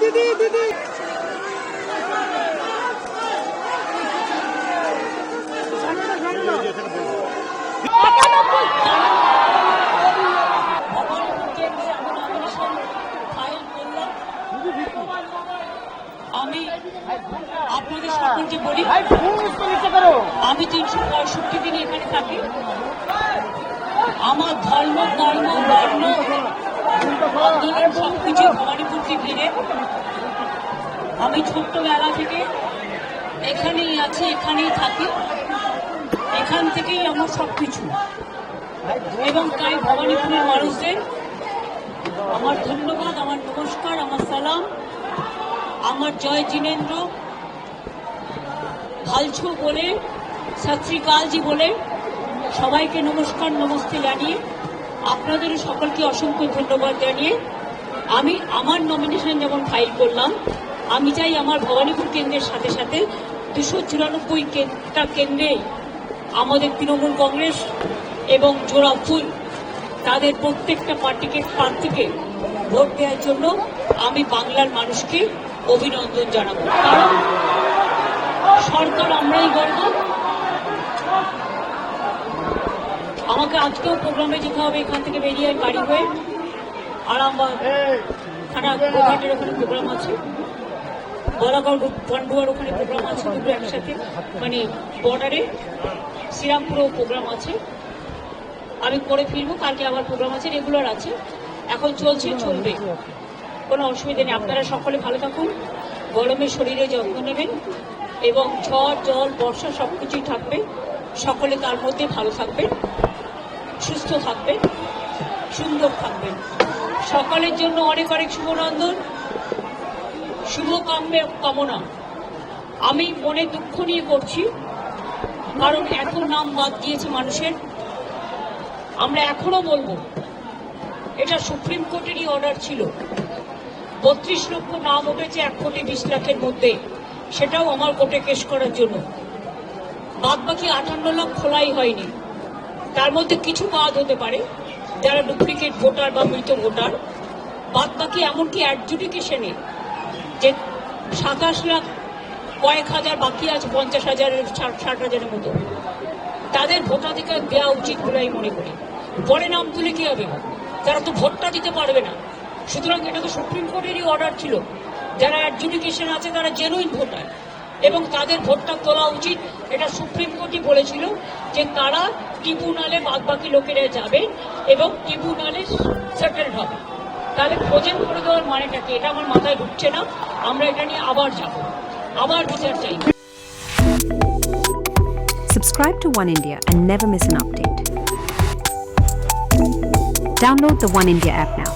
দিদি দিদি আমি আপনাদের সকলকে বলি, আমি 365 দিন এখানে থাকি। আমার ধর্ম কর্ম বর্ণ আন্দোলন সবকিছু ভবানীপুরকে ঘিরে। আমি ছোট্টবেলা থেকে এখানেই আছি, এখানেই থাকি, এখান থেকেই আমার সবকিছু। এবং তাই ভবানীপুরের মানুষদের আমার ধন্যবাদ, আমার নমস্কার, আমার সালাম, আমার জয় জিনেন্দ্র, ভালছু বলে, সত শ্রী আকালজি বলে সবাইকে নমস্কার নমস্তে জানিয়ে আপনাদেরও সকলকে অসংখ্য ধন্যবাদ জানিয়ে আমি আমার নমিনেশন যেমন ফাইল করলাম, আমি চাই আমার ভবানীপুর কেন্দ্রের সাথে সাথে 294টা কেন্দ্রে আমাদের তৃণমূল কংগ্রেস এবং জোড়া ফুল তাদের প্রত্যেকটা প্রার্থীকে ভোট দেওয়ার জন্য আমি বাংলার মানুষকে অভিনন্দন জানাবো। কারণ সরকার আমরাই গর্ব। আমাকে আজকেও প্রোগ্রামে যেতে হবে, এখান থেকে বেরিয়ে গাড়ি হয়ে আরামবাগ থানা গোঘাটের ওখানে প্রোগ্রাম আছে, বলাগড় পান্ডুয়ার ওখানে প্রোগ্রাম আছে, দুটো একসাথে, মানে বর্ডারে শ্রীরামপুরেও প্রোগ্রাম আছে। আমি করে ফিরবো, কালকে আবার প্রোগ্রাম আছে, রেগুলার আছে, এখন চলছে, চলবে, কোনো অসুবিধা নেই। আপনারা সকলে ভালো থাকুন, গরমে শরীরে যত্ন নেবেন এবং ঝড় জল বর্ষা সবকিছুই থাকবে, সকলে তার মধ্যে ভালো থাকবেন, সুস্থ থাকবেন, সুন্দর থাকবেন। সকলের জন্য অনেক অনেক শুভনন্দন, শুভ কামনা। আমি মনে দুঃখ নিয়ে করছি, কারণ এত নাম বাদ দিয়েছে মানুষের। আমরা এখনো বলবো এটা সুপ্রিম কোর্টেরই অর্ডার ছিল। 32 লক্ষ নাম উঠেছে 1,20,00,000-এর মধ্যে, সেটাও আমার কোর্টে কেস করার জন্য। বাদ বাকি 58 লাখ খোলাই হয়নি, তার মধ্যে কিছু বাদ হতে পারে যারা ডুপ্লিকেট ভোটার বা মৃত ভোটার। বাদ বাকি এমনকি অ্যাডজুডিকেশনে যে 27 লাখ কয়েক হাজার বাকি আছে, 50,000-এর 60,000-এর মতো, তাদের ভোটাধিকার দেওয়া উচিত বলে আমি মনে করি। পরে নাম তুলে কি হবে? তারা তো ভোটটা দিতে পারবে না। সুতরাং এটা তো সুপ্রিম কোর্টেরই অর্ডার ছিল, যারা অ্যাডজুডিকেশন আছে তারা জেনুইন ভোটার এবং তাদের ভোটটা তোলা উচিত। এটা সুপ্রিম কোর্টই বলেছিল যে তারা ট্রিব্যুনালে বাদবাকি লোকেরা যাবে এবং ট্রিব্যুনালে সেটেলড হবে। তাহলে প্রজেন্ট করে দেওয়ার মানেটা কি? এটা আমার মাথায় ঢুকছে না। আমরা এটা নিয়ে আবার যাব, আবার বিচার চাই। Subscribe to One India and never miss an update. Download the One India app now.